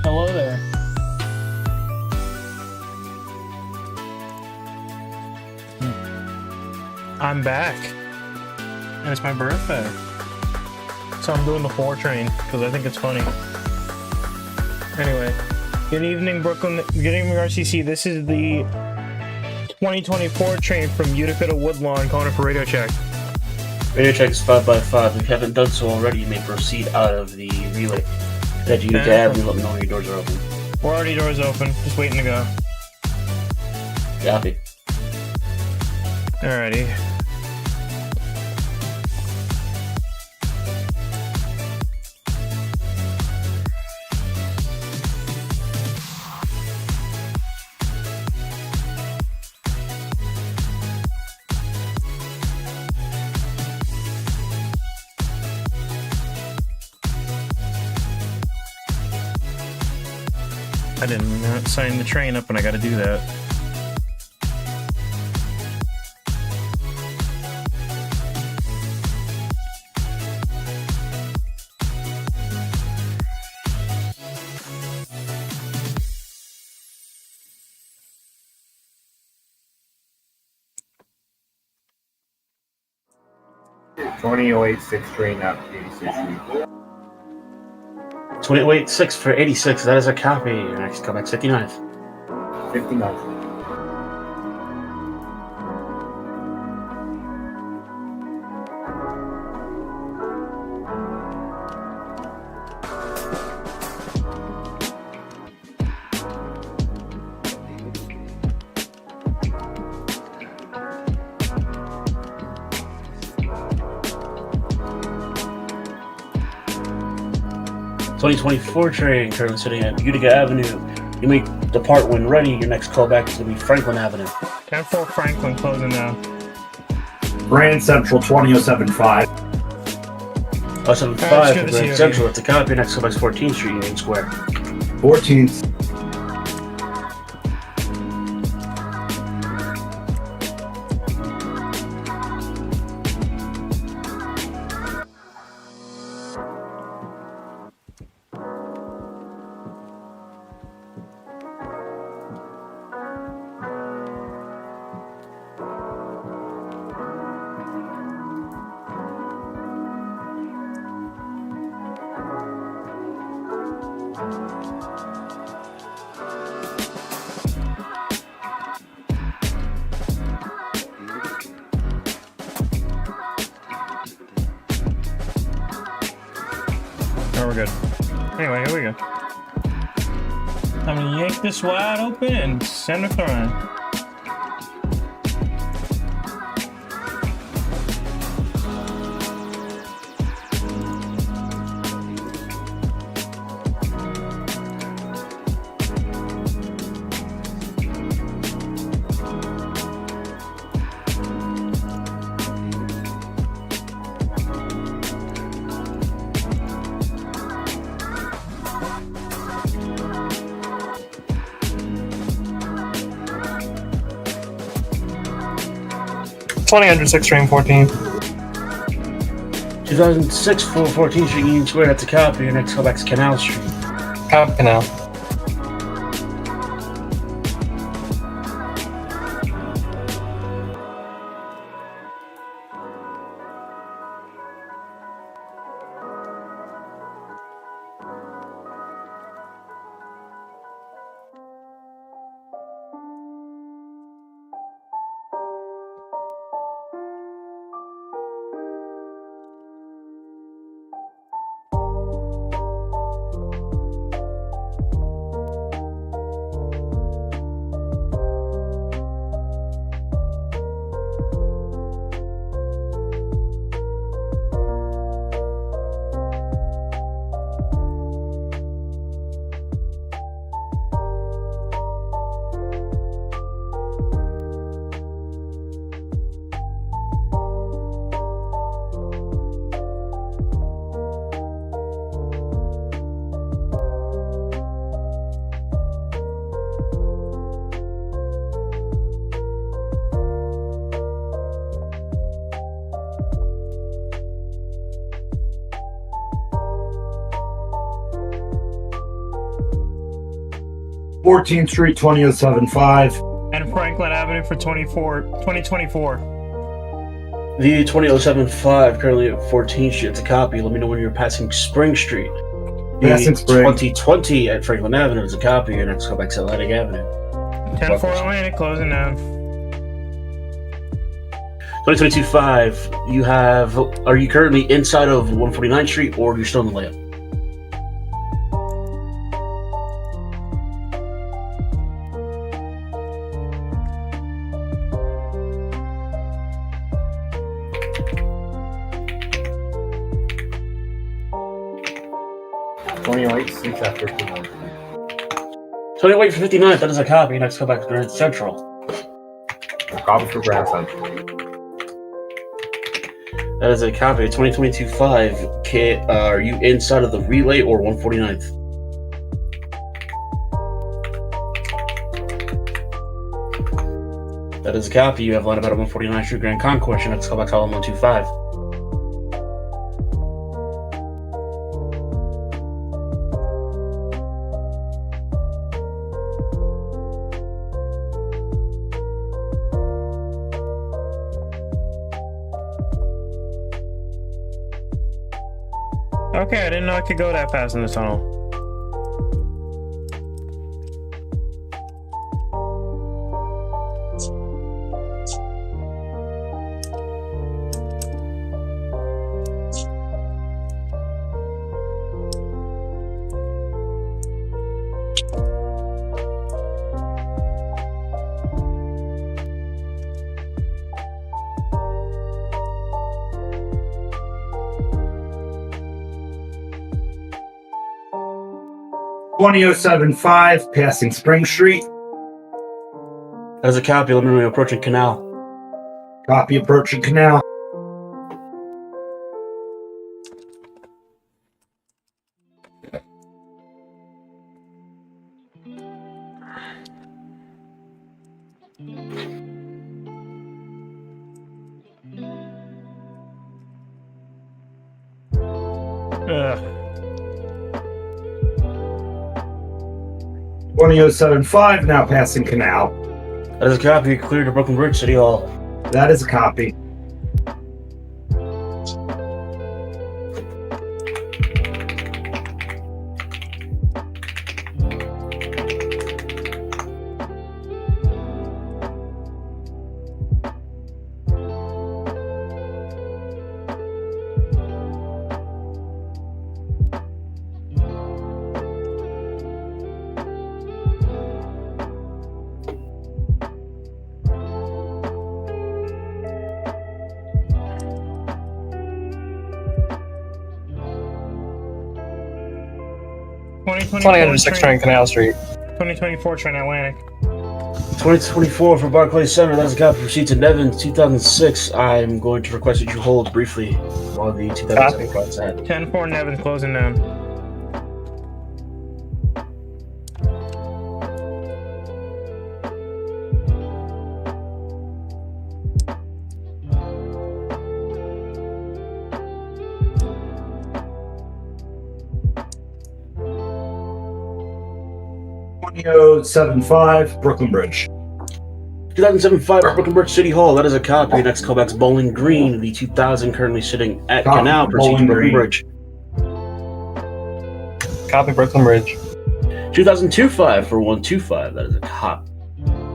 Hello there. I'm back, and it's my birthday, so I'm doing the 4 train because I think it's funny. Anyway, good evening, Brooklyn. Good evening, RCC. This is the 2024 train from Utica to Woodlawn, calling it for radio check. Radio check is 5x5. If you haven't done so already, you may proceed out of the relay. That you dab and let me know when your doors are open. We're already doors open, just waiting to go. Copy. Alrighty. I did not sign the train up, and I gotta do that. Train up 86th Street. 2886 for 86. That is a copy. Your next comeback 59. 59. 2024 train currently sitting at Utica Avenue. You may depart when ready. Your next callback is going to be Franklin Avenue. 10-4 Franklin closing now. Grand Central 20075. 075 good for to see Grand you Central. At the copy. Your next callback is 14th Street, Union Square. 14th. Oh, we're good. Anyway, here we go. I'm gonna yank this wide open and send it around. Train 14. 2006 for 14th Street, Union Square. That's a copy. Your next callback is Canal Street. Cop Canal. Fourteenth Street 20075. And Franklin Avenue for 2024. The 20075 currently at 14th Street. It's a copy. Let me know when you're passing Spring Street. The Passing Spring. 2020 at Franklin Avenue is a copy. Your next callback is Atlantic Avenue. 10-4 Atlantic closing now. 2022-5, you have. Are you currently inside of 149th Street or are you still in the layup? Six after 59. 20 for 59th, that is a copy. Next callback is Grand Central. Copy for Grand Central. That is a copy. 2022-5. Are you inside of the relay or 149th? That is a copy. You have line about 149th Street Grand Concourse. Your next callback column 125. Okay, I didn't know I could go that fast in the tunnel. 20075, passing Spring Street. That is a copy. Let me know you're approaching Canal. Copy approaching Canal. Ugh. 20075, now passing Canal. That is a copy. Clear to Brooklyn Bridge, City Hall. That is a copy. Twenty under 6 train Canal Street. 2024 train Atlantic. 2024 for Barclays Center. That is a copy. Proceed to Nevin, 2006. I'm going to request that you hold briefly while the 2007 flights ahead. 10-4 Nevin closing down. .075, Brooklyn Bridge. 2007-5 Brooklyn Bridge City Hall. That is a copy. Next callback's Bowling Green. The 2000 currently sitting at Copy, Canal. Proceed to Bowling Brooklyn Green. Bridge. Copy Brooklyn Bridge. 2002-5 for 125. That is a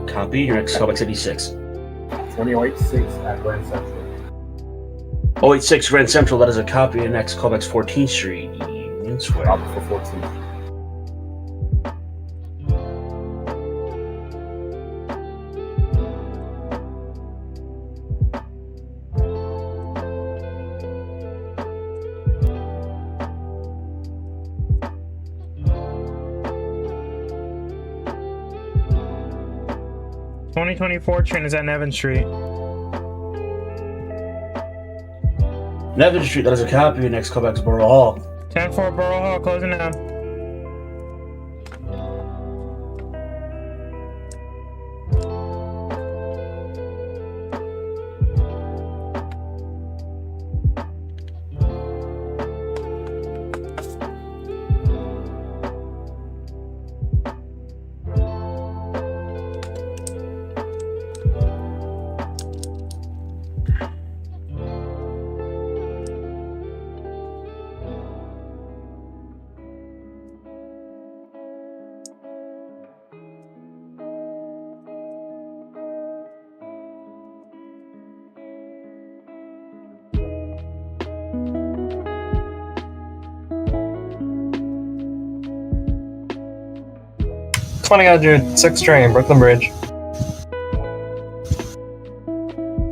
copy. Your next callback's 86. 2086 at Grand Central. 086 Grand Central. That is a copy. Your next callback's 14th Street, Union Square. Copy for 14. Twenty 24 train is at Nevin Street. Nevin Street. That is a copy. Your next callback's Borough Hall. 10-4 Borough Hall closing down. Twenty under 6 train Brooklyn Bridge.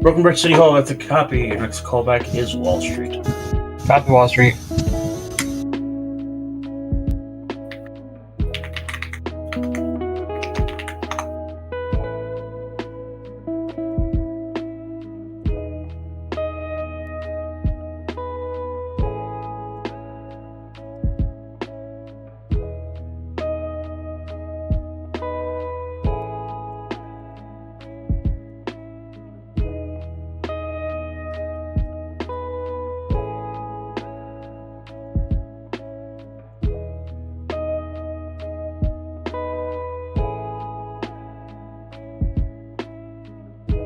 Brooklyn Bridge City Hall. That's a copy. Your next callback is Wall Street. Copy Wall Street.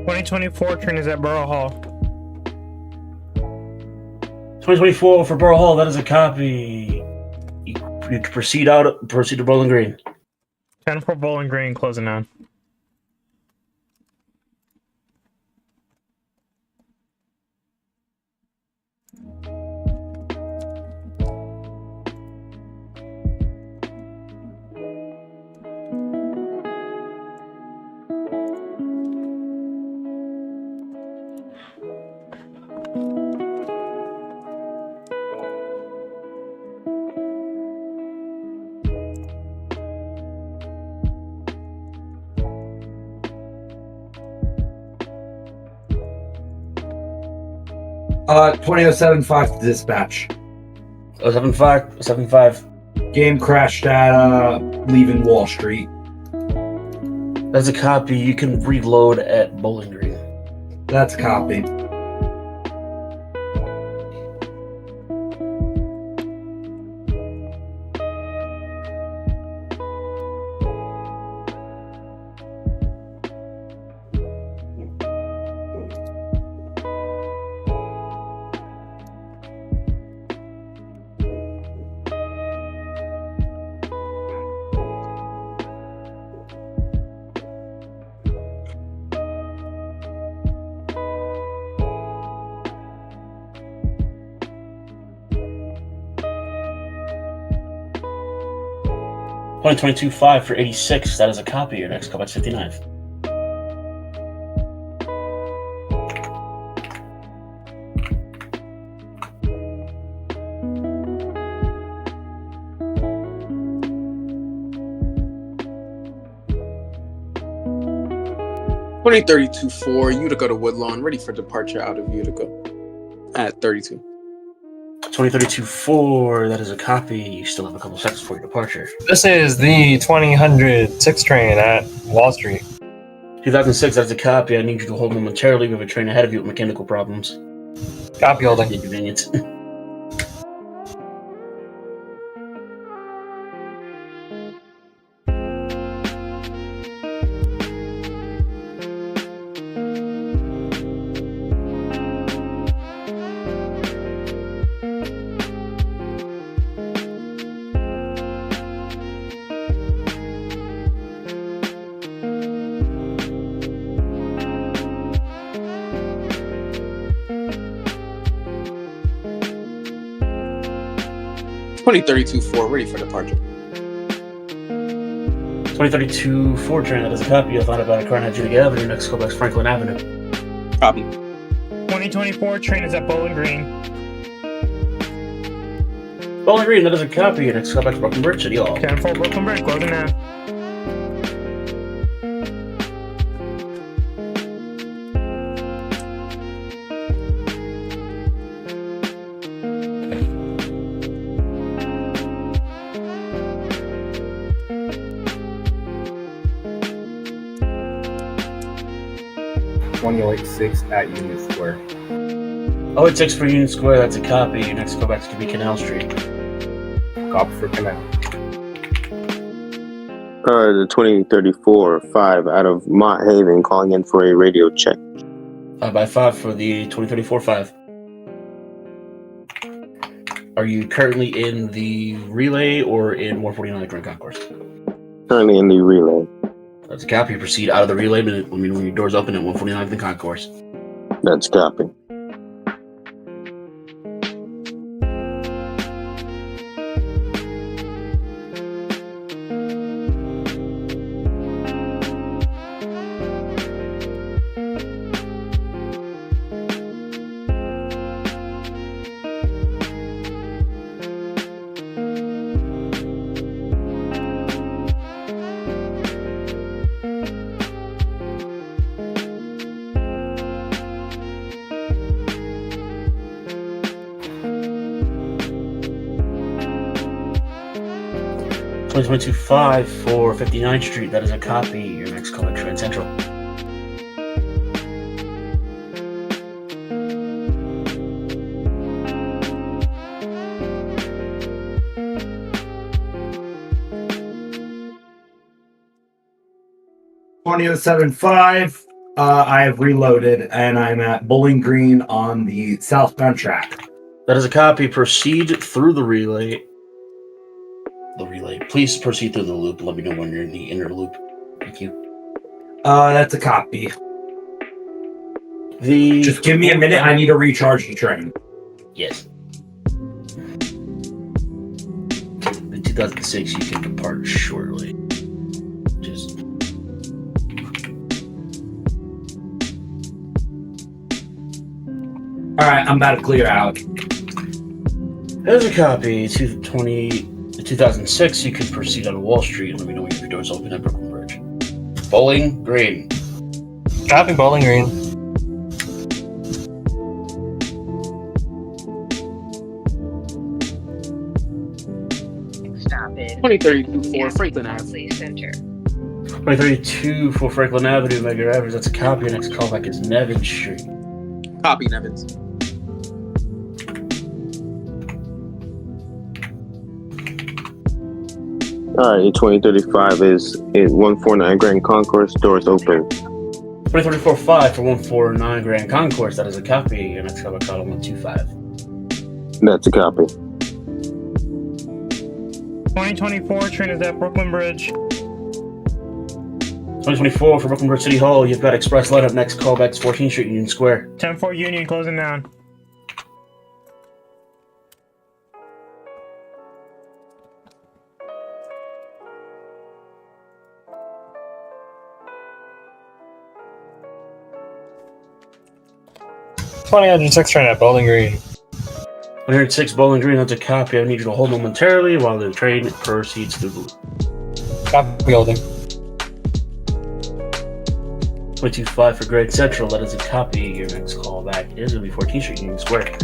Twenty 24 train is at Borough Hall. 2024 for Borough Hall. That is a copy. You can proceed to Bowling Green. 10-4 Bowling Green closing down. 20.075 to dispatch. 075. Game crashed at leaving Wall Street. That's a copy. You can reload at Bowling Green. That's a copy. .22.5 for 86. That is a copy. Your next callback's 59. .2032.4 Utica to Woodlawn, ready for departure out of Utica at 32. 2032.4. That is a copy. You still have a couple seconds before your departure. This is the 2006 train at Wall Street. 2006. That's a copy. I need you to hold momentarily. We have a train ahead of you with mechanical problems. Copy holding. Inconvenience. .2032.4 ready for departure. 2032.4 train. That is a copy. You'll find about a car on Judy Avenue. Next callback's Franklin Avenue. Copy. 2024 train is at Bowling Green. Bowling Green. That is a copy. Your next callback's Brooklyn Bridge City Hall. 10-4 Brooklyn Bridge, closing now. .20.6 at Union Square. 086 for Union Square. That's a copy. Your next callback's going to be Canal Street. Copy for Canal. The 2034-5 out of Mott Haven calling in for a radio check. 5x5 for the 2034-5. Are you currently in the relay or in 149 Grand Concourse? Currently in the relay. That's a copy. Proceed out of the relay when your doors open at 149 the Concourse. That's copy. .2022.5 for 59th Street. That is a copy. Your next callback Grand Central. .20.75. I have reloaded and I'm at Bowling Green on the southbound track. That is a copy. Proceed through the relay. Please proceed through the loop. Let me know when you're in the inner loop. Thank you. That's a copy. Just give me a minute. I need to recharge the train. Yes. The 2006, you can depart shortly. Just. All right, I'm about to clear out. There's a copy. 2006, you can proceed out of Wall Street and let me know when your doors open at Brooklyn Bridge. Bowling Green. Copy Bowling Green. 2032 for Franklin Ave. Barclay Center. 2032 for Franklin Avenue, Medgar Evers. That's a copy. Your next callback is Nevin Street. Copy, Nevins. All right, 2035 is at 149 Grand Concourse. Doors open. 2034-5 for 149 Grand Concourse. That is a copy. Your next callback call 125. That's a copy. 2024 train is at Brooklyn Bridge. 2024 for Brooklyn Bridge City Hall. You've got Express Light up next. Callback's 14th Street, Union Square. 10-4 Union closing down. $20.06 train at Bowling Green. 106 Bowling Green. That's a copy. I need you to hold momentarily while the train proceeds through the loop. Copy holding. 225 for Great Central. That is a copy. Your next callback is going to be 14th Street, Union Square.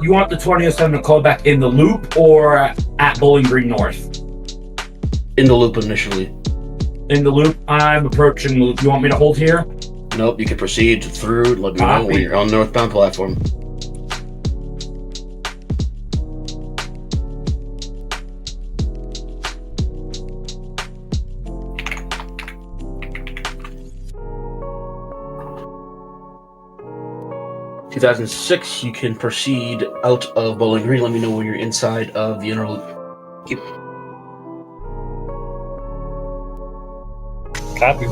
You want the 2007 to call back in the loop or at Bowling Green North? In the loop initially. In the loop, I'm approaching loop. You want me to hold here? Nope, you can proceed through. Let me know Copy. when you're on the northbound platform. (2006) You can proceed out of Bowling Green. Let me know when you're inside of the inner loop. Copy.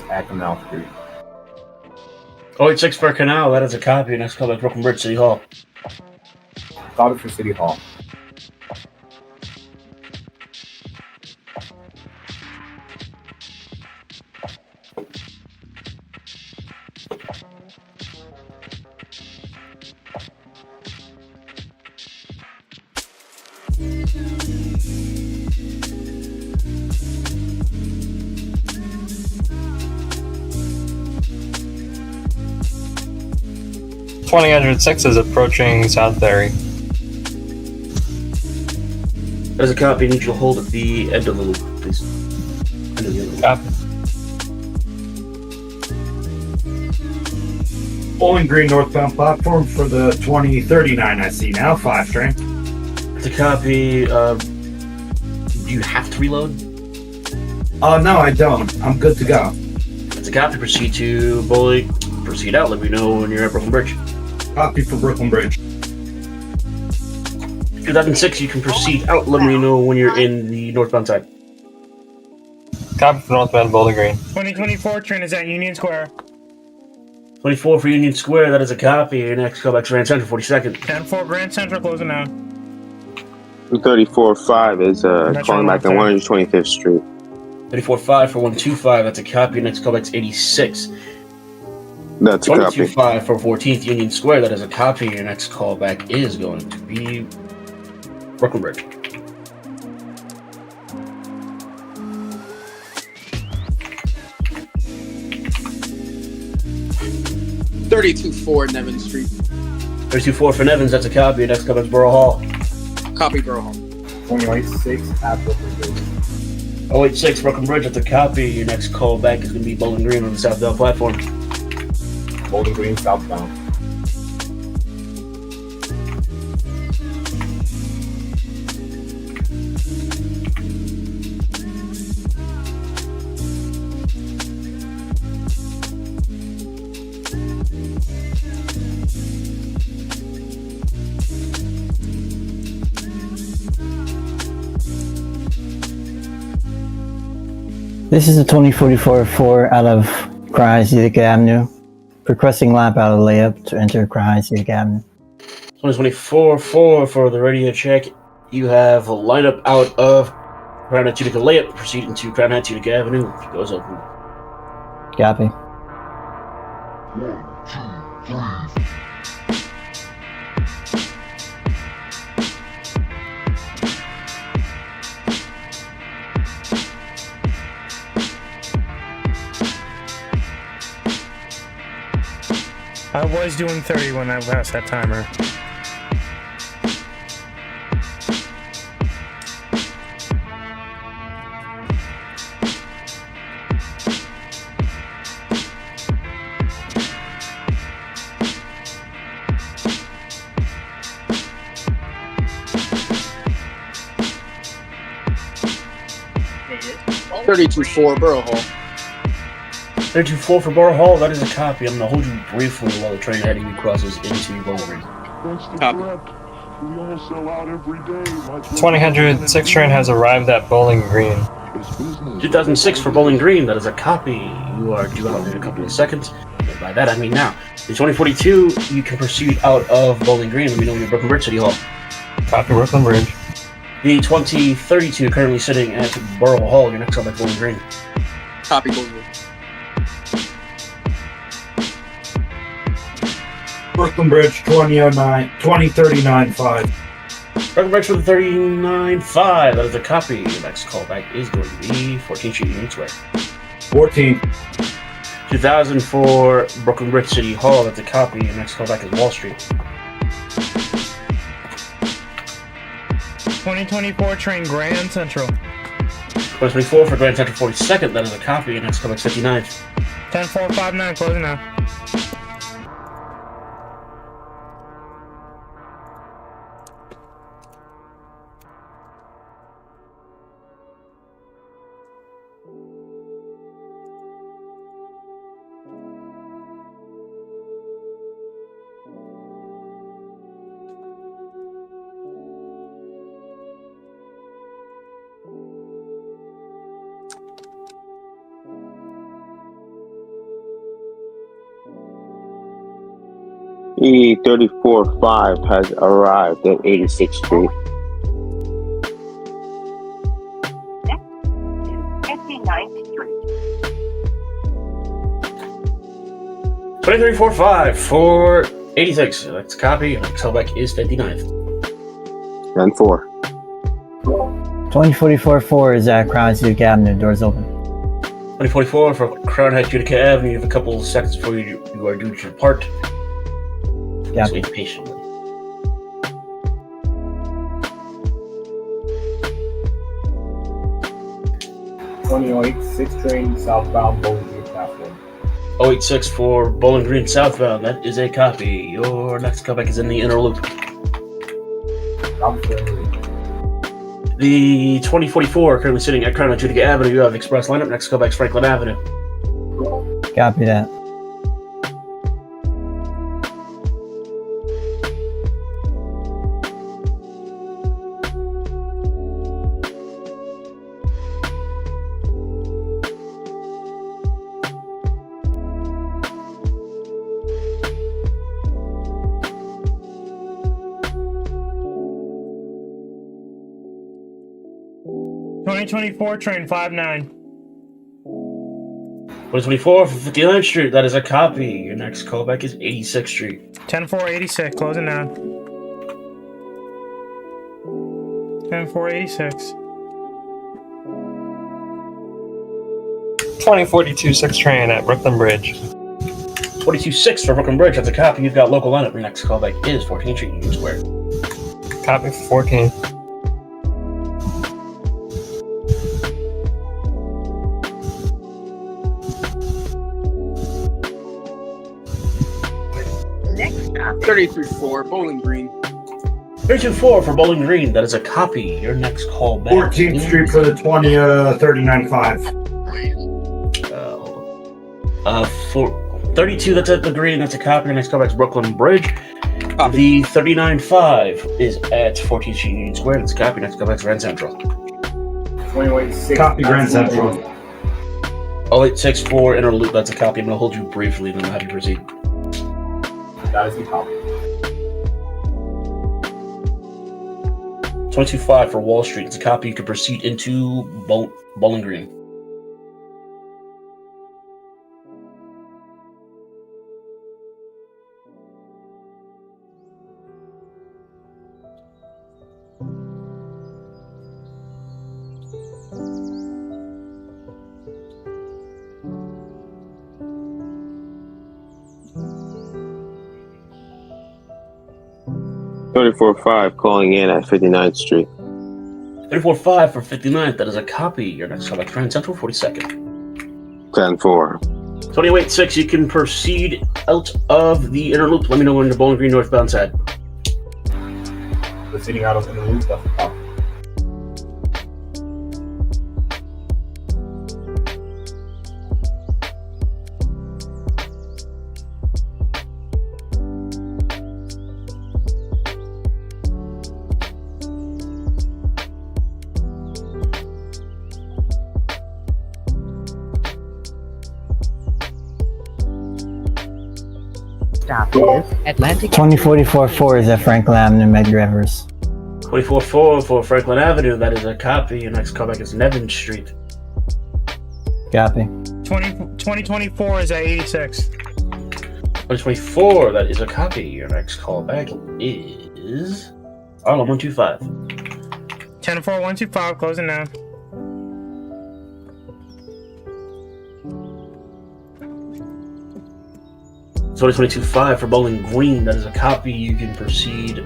At Canal Street. 086 for Canal. That is a copy. Next call by Brooklyn Bridge City Hall. Copy for City Hall. $20.06 is approaching South Ferry. That is a copy. I need you to hold at the end of the loop, please. End of the loop. Copy. Bowling Green northbound platform for the 2039 I see now. 5 train. That's a copy. Do you have to reload? No, I don't. I'm good to go. That's a copy. Proceed to Bowling. Proceed out. Let me know when you're at Brooklyn Bridge. Copy for Brooklyn Bridge. 2006, you can proceed out. Let me know when you're in the northbound side. Copy for northbound Bowling Green. 2024 train is at Union Square. 24 for Union Square. That is a copy. Your next callback to Grand Central, 42nd. 10-4 Grand Central closing down. 34-5 is calling back on 125th Street. 34-5 for 125. That's a copy. Your next callback's 86. That's a copy. 22-5 for 14th Union Square. That is a copy. Your next callback is going to be Brooklyn Bridge. (32-4 Nevin Street). 32-4 for Nevins. That's a copy. Your next callback's Borough Hall. Copy, Borough Hall. 2086 at Brooklyn Bridge. 086 Brooklyn Bridge. That's a copy. Your next callback is going to be Bowling Green on the Southdale platform. Bowling Green southbound. This is the 2044-4 out of Crown Heights, Utica Avenue. Requesting lap out of layup to enter Crown Heights, Utica Avenue. 2024-4 for the radio check. You have a lineup out of Crown Heights, Utica layup. Proceed into Crown Heights, Utica Avenue. Goes open. Copy. I was doing 30 when I passed that timer. $32.4 Borough Hall. 32-4 for Borough Hall. That is a copy. I'm going to hold you briefly while the train heading you crosses into Bowling Green. Copy. 2000 6 train has arrived at Bowling Green. 2006 for Bowling Green. That is a copy. You are due out in a couple of seconds. And by that, I mean now. The 2042, you can proceed out of Bowling Green. Let me know when you're Brooklyn Bridge City Hall. Copy Brooklyn Bridge. The 2032 currently sitting at Borough Hall. Your next stop at Bowling Green. Copy Bowling Green. Brooklyn Bridge 2039-5. Brooklyn Bridge for the 39-5. That is a copy. Your next callback is going to be 14th Street Union Square. 14. 2000 for Brooklyn Bridge City Hall. That's a copy. Your next callback is Wall Street. 2024 train Grand Central. 2024 for Grand Central 42nd. That is a copy. Your next callback is 59th. 10459 closing now. E34-5 has arrived at 86th Street. 59th Street. 2345 for 86. That's a copy. Your next callback is 59th. And 4. 2044-4 is at Crown Heights, Utica Avenue. Doors open. 2044 for Crown Heights, Utica Avenue. You have a couple of seconds before you are due to depart. Yeah. So wait patiently. .6 train southbound Bowling Green platform. 086 for Bowling Green southbound. That is a copy. Your next callback is in the inner loop. The 2044 currently sitting at Crown Heights, Utica Avenue. You have express lineup. Next callback is Franklin Avenue. Copy that. .24 train 59. 2024 for 59th Street. That is a copy. Your next callback is 86th Street. 10486 closing down. 10486. 2042 6 train at Brooklyn Bridge. 22-6 for Brooklyn Bridge. That's a copy. You've got local lineup. Your next callback is 14th Street Union Square. Copy for 14. 33-4 Bowling Green. 32-4 for Bowling Green. That is a copy. Your next call back. 14th Street for the 39-5. For 32, that's at the green. That's a copy. Your next call back is Brooklyn Bridge. Copy. The 39-5 is at 14th Street Union Square. That's a copy. Next call back is Grand Central. Copy Grand Central. 086 for inner loop. That's a copy. I'm going to hold you briefly, then I'll have you proceed. That is the copy. 225 for Wall Street. It's a copy. You can proceed into Bowling Green. $34.5 calling in at 59th Street. 34.5 for 59th. That is a copy. Your next callback, Grand Central, 42nd. 10-4. 28.6, you can proceed out of the inner loop. Let me know when you're Bowling Green northbound side. Proceeding out of the loop. That's the copy. Stop is Atlantic. 2044-4 is at Franklin Avenue, Medgar Evers. 24.4 for Franklin Avenue. That is a copy. Your next callback is Nevin Street. Copy. 2024 is at 86. 2024. That is a copy. Your next callback is Harlem 125. 10-4-125, closing now. So 2022-5 for Bowling Green. That is a copy. You can proceed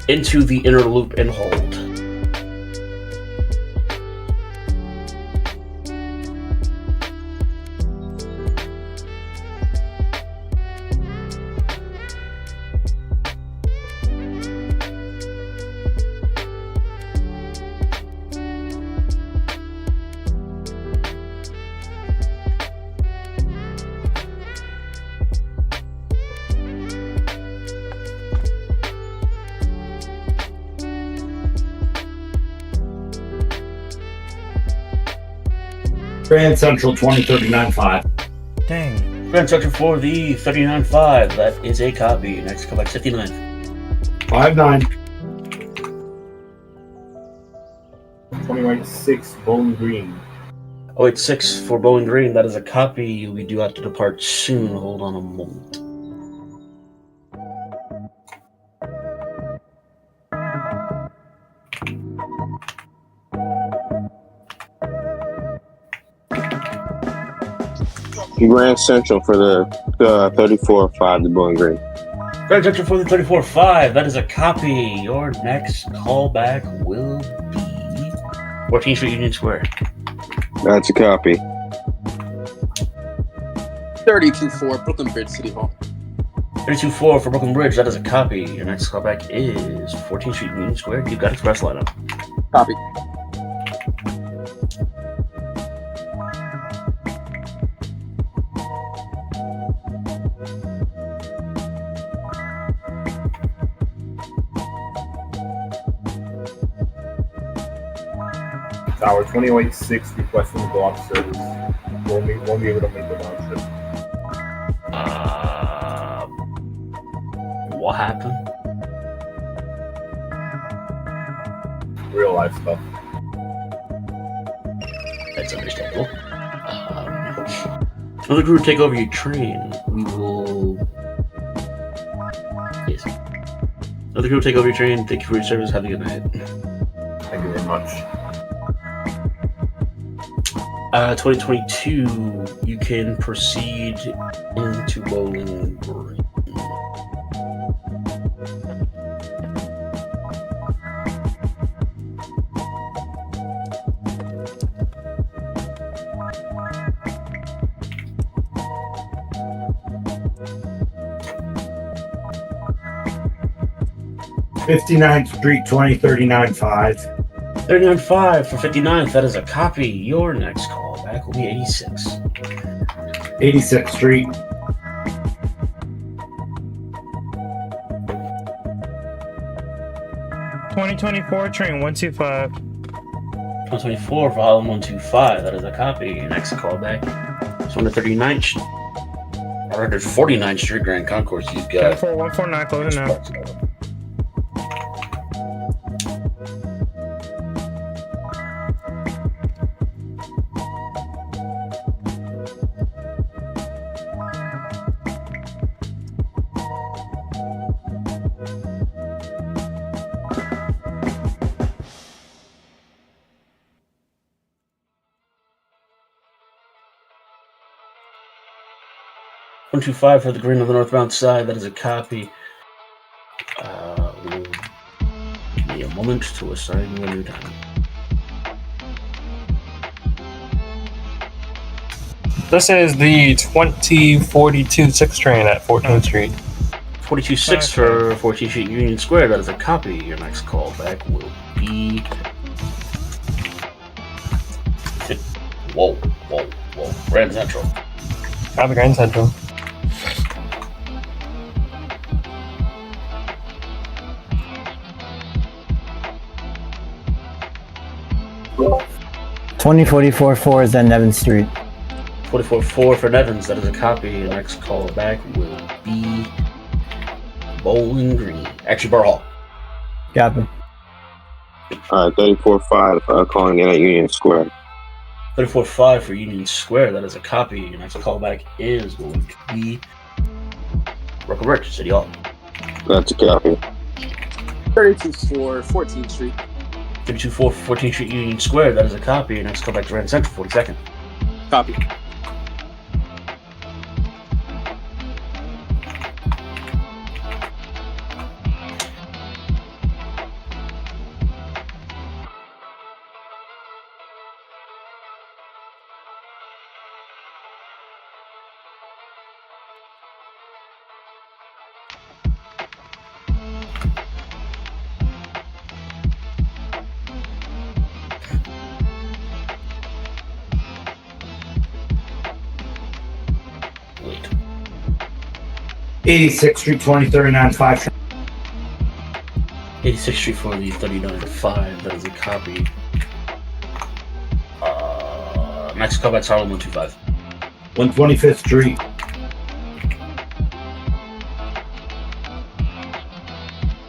into the inner loop and hold. Grand Central 2039-5. Dang. Grand Central for the 39.5. That is a copy. Next callback 59. 5-9. 21-6 Bowling Green. 086 for Bowling Green. That is a copy. We do have to depart soon. Hold on a moment. Grand Central for the 34.5 to Bowling Green. Grand Central for the 34.5. That is a copy. Your next callback will be 14th Street Union Square. That's a copy. 32-4 Brooklyn Bridge City Hall. 32.4 for Brooklyn Bridge. That is a copy. Your next callback is 14th Street Union Square. You've got express lineup. Copy. Tower 2086 requesting to go off service. Won't be able to make the round trip. What happened? Real life stuff. That's understandable. Another crew take over your train. We will. Yes. Another crew take over your train. Thank you for your service. Have a good night. Thank you very much. 2022, you can proceed into Bowling Green. '59th Street 2039-5. 39.5 for 59th. That is a copy. Your next callback will be 86. 86th Street. 2024 train 125. 124 for Harlem 125. That is a copy. Your next callback is on the 39th, 149th Street Grand Concourse. You've got 14149 closing now. 125 for the green on the northbound side. That is a copy. Give me a moment to assign you a new time. This is the 2042 6 train at 14th Street. 42-6 for 14th Street Union Square. That is a copy. Your next callback will be. Whoa. Grand Central. Copy, Grand Central. $20.44 is at Nevin Street. 44-4 for Nevins. That is a copy. Your next callback will be Bowling Green. Actually, Borough Hall. Copy. 34-5 calling in at Union Square. 34-5 for Union Square. That is a copy. Your next callback is going to be Brooklyn Bridge, City Hall. That's a copy. 32-4, 14th Street. 32-4 for 14th Street Union Square. That is a copy. Your next callback to Grand Central, 42nd. Copy. Wait. 86th Street, 2039, 5. 86th Street for the 39-5. That is a copy. Next callback's Harlem 125. 125th Street.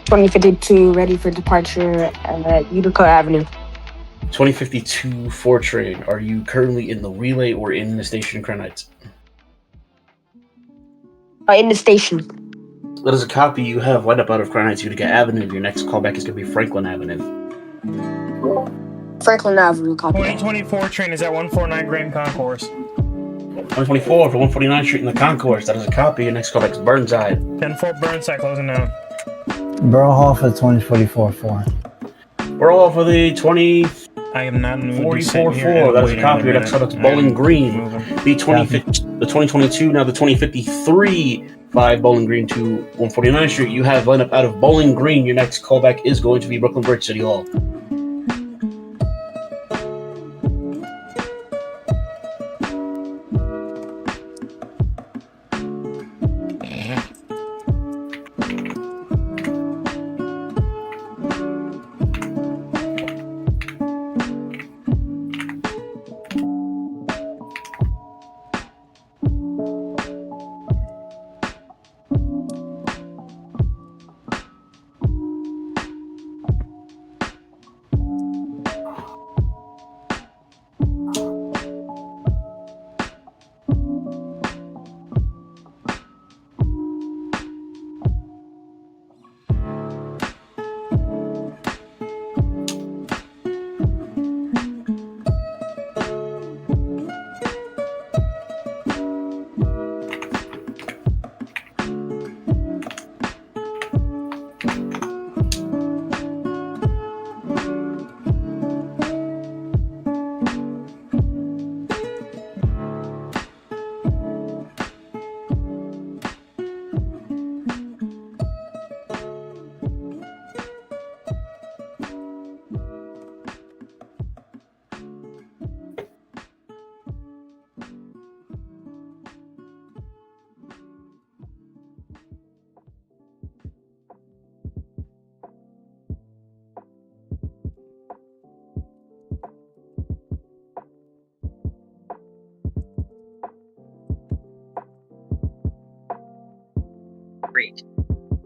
2052, ready for departure at Utica Avenue. 2052 4 train. Are you currently in the relay or in the station in Crown Heights? In the station. That is a copy. You have lined up out of Crown Heights, Utica Avenue. Your next callback is going to be Franklin Avenue. Franklin Avenue, copy. 2024 train is at 149 Grand Concourse. 124 for 149th Street in the Concourse. That is a copy. Your next callback is Burnside. 10-4 Burnside closing down. Borough Hall for 2044-4. We're all for the 20. I am not in the mood to sit 44-4. here and That is wait a copy. Your another next callback's minute. Bowling Green. Moving. The 2022, now the 2053 5 Bowling Green to 149th Street. You have lined up out of Bowling Green. Your next callback is going to be Brooklyn Bridge, City Hall.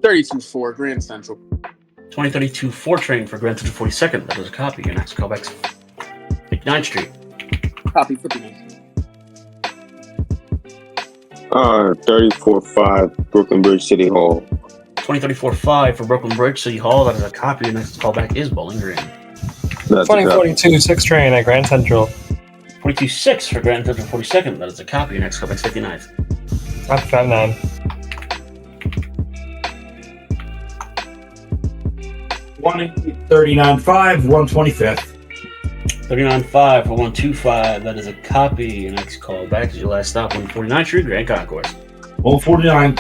32-4, Grand Central. 2032 4 train for Grand Central 42nd. That is a copy. Your next callback's 59th Street. Copy 59. 34-5, Brooklyn Bridge City Hall. 2034-5 for Brooklyn Bridge City Hall. That is a copy. Your next callback is Bowling Green. That's a copy. 2042 6 train at Grand Central. 42-6 for Grand Central 42nd. That is a copy. Your next callback's 59th. Copy 59. 39.5, 125th. 39-5 for 125. That is a copy. Your next callback is your last stop, 149th Street, Grand Concourse. 149.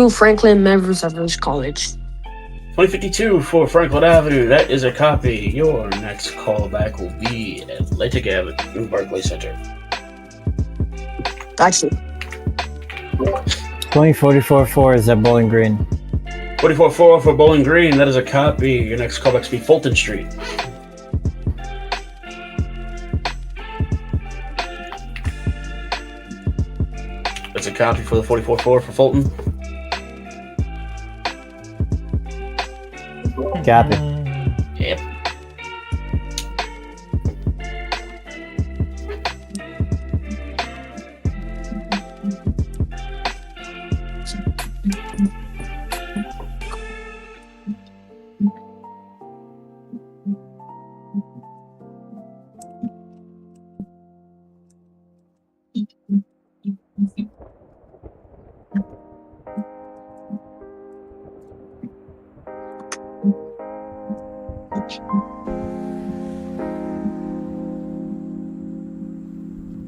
Franklin Memphis College. 2052 for Franklin Avenue. That is a copy. Your next callback will be Atlantic Avenue, Barclays Center. Actually, 2044-4 is at Bowling Green. 44-4 for Bowling Green. That is a copy. Your next callback will be Fulton Street. That's a copy for the 44-4 for Fulton. Copy. Yep.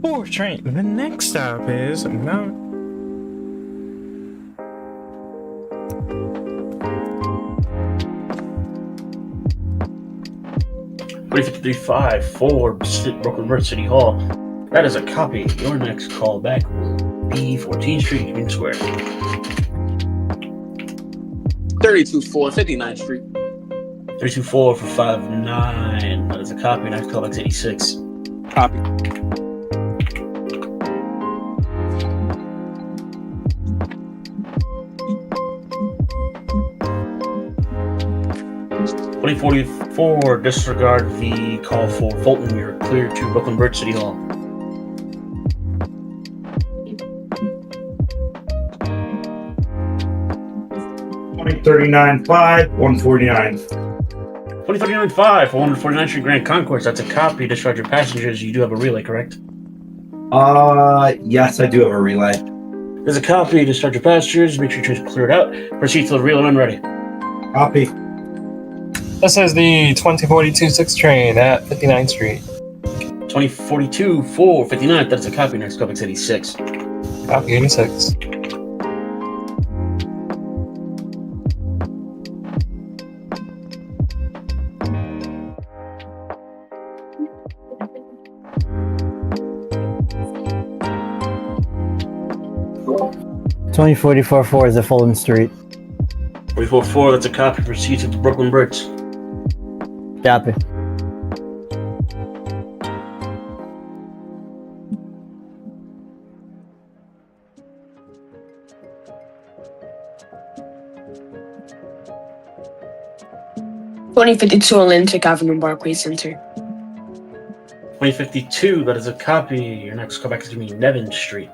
Fourth train. The next stop is Mount. for Brooklyn Bridge City Hall. That is a copy. Your next callback will be 14th Street, Union Square. 32-4, 59th Street. 32-4 for 59. That is a copy. Next callback's 86. Copy. 2044, disregard the call for Fulton. You're clear to Brooklyn Bridge City Hall. $39.5, 149. 2039-5 for 149th Street Grand Concourse. That's a copy. Discharge your passengers. You do have a relay, correct? Yes, I do have a relay. There's a copy. Discharge your passengers. Make sure your train's cleared out. Proceed to the relay when ready. Copy. This is the 2042 6 train at 59th Street. 2042 for 59th. That's a copy. Next callback's 86. Copy 86. 2044-4 is at Fulton Street. 44-4. That's a copy. Proceed to the Brooklyn Bridge. Copy. Atlantic Avenue, Barclays Center. 2052. That is a copy. Your next callback is going to be Nevin Street.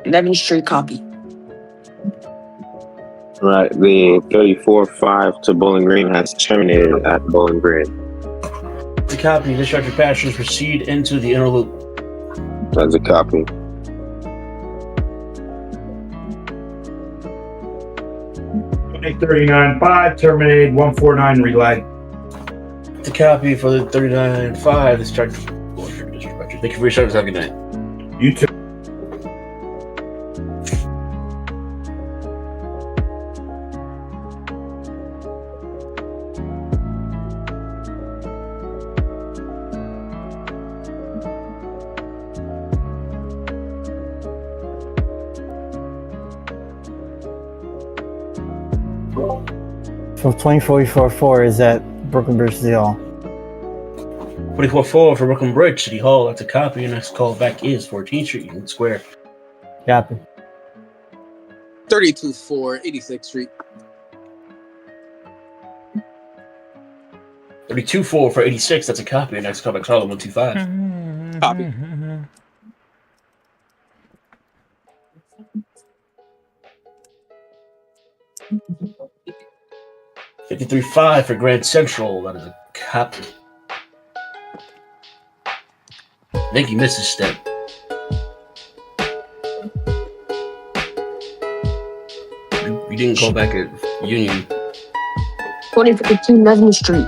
11th Street, copy. Right, the 34-5 to Bowling Green has terminated at Bowling Green. The copy. Discharge your passengers. Proceed into the inner loop. That's a copy. $39.5, terminated, 149 relay. The copy for the 39-5. Discharge. Thank you for your service. Have a good night. You too. So 2044 is at Brooklyn Bridge City Hall. 24-4 for Brooklyn Bridge City Hall. That's a copy. Your next call back is 14th Street, Union Square. Copy. 32-4, 86th Street. 32-4 for 86. That's a copy. Your next call back is Harlem 125. Copy. 53-5 for Grand Central. That is a copy. I think you missed a step. You didn't call back at Union. 2052 Nevin Street.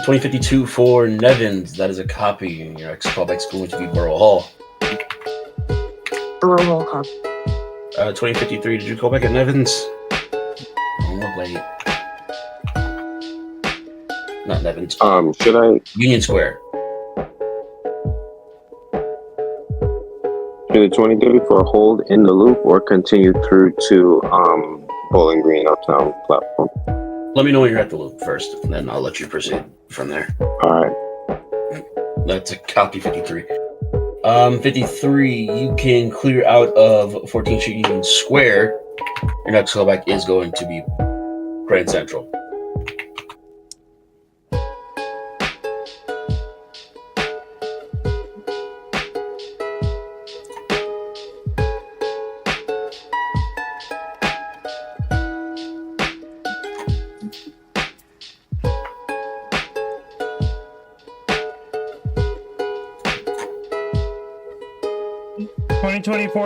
2052 for Nevins. That is a copy. And your next callback is going to be Borough Hall. Borough Hall copy. 2053. Did you call back at Nevins? Don't look like it. Not Nevins. Should I? Union Square. Should the 2034 hold in the loop or continue through to Bowling Green Uptown platform? Let me know when you're at the loop first, and then I'll let you proceed from there. All right. That's a copy 53. 53, you can clear out of 14th Street Union Square. Your next callback is going to be Grand Central.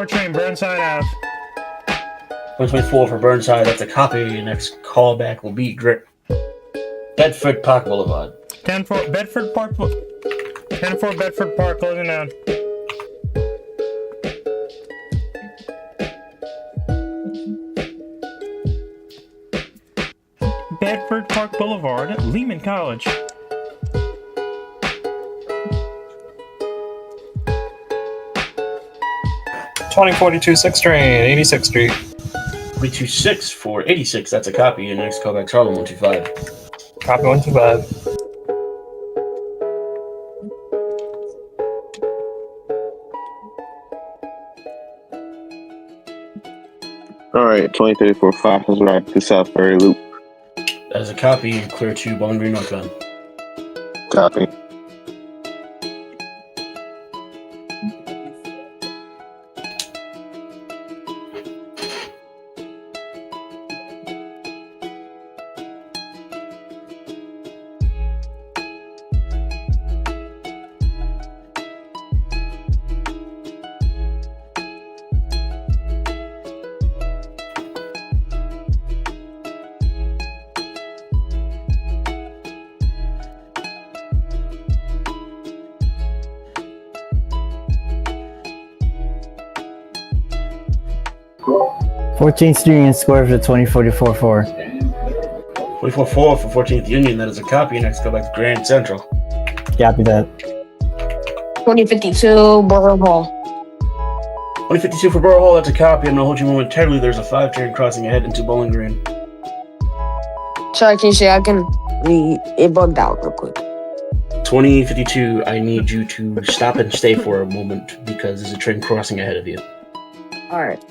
Train, Burnside Ave. 2024 for Burnside, that's a copy. Your next callback will be Bedford Park Boulevard. 10-4 Bedford Park. 10-4 Bedford Park, closing down. Bedford Park Boulevard, Lehman College. 2042 6th train, 86th Street. 326 for 86, that's a copy. Your next callback, Harlem 125. Copy 125. All right, 2034 5 has arrived to South Ferry Loop. That is a copy. Clear to Bowling Green Northbound. Copy. Fourteenth Union Square for the 2044-4. 24-4 for 14th Union. That is a copy. Next, go back to Grand Central. Copy that. 2052 Borough Hall. 2052 for Borough Hall. That's a copy. I'm going to hold you momentarily. There's a 5-train crossing ahead into Bowling Green. Sorry, can you say I can read? It bugged out real quick. 2052, I need you to stop and stay for a moment because there's a train crossing ahead of you. Alright.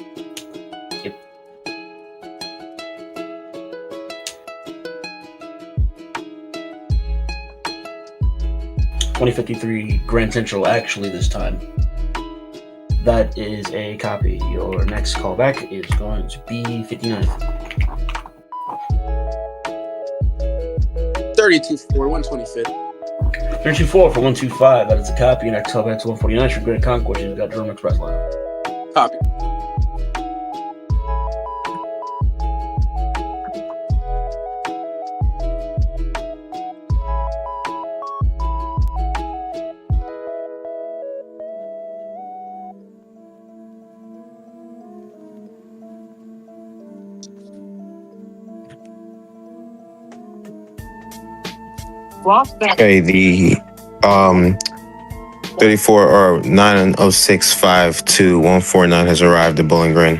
2053 Grand Central, actually, this time. That is a copy. Your next callback is going to be 59. 32-4, 125th. 324 for 125. That is a copy. Your next callback to 149 for Grand Concourse. You've got Durham Express line. Copy. 'Kay, the 34 or 9065 to 149 has arrived at Bowling Green.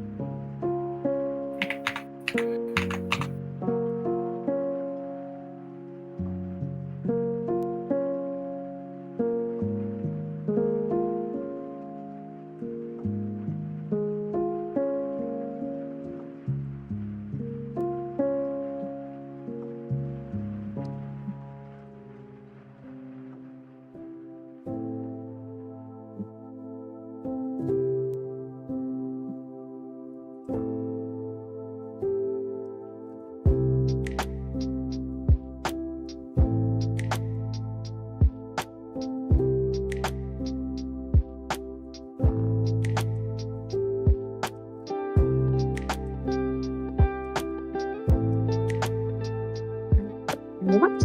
What?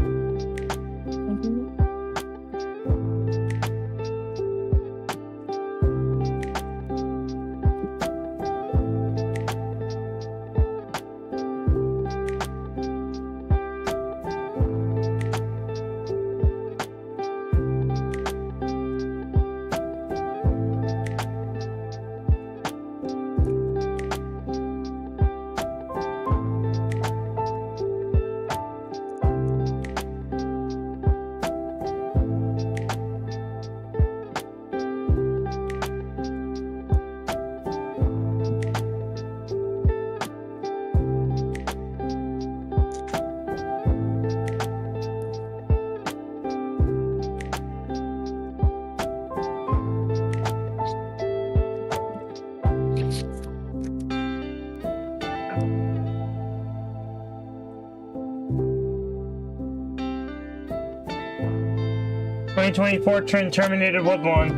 2024 train terminated Woodlawn.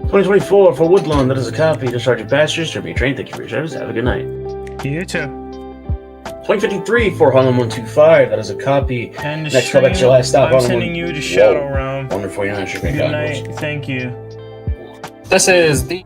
2024 for Woodlawn. That is a copy. Discharge your passengers. Terminate train. Thank you for your service. Have a good night. You too. 2053 for Harlem 125. That is a copy. And the Next callback to your last stop. I'm Harlem sending 1. you to Shadow Realm. 149 shipping Good convoys. night. Thank you. This is the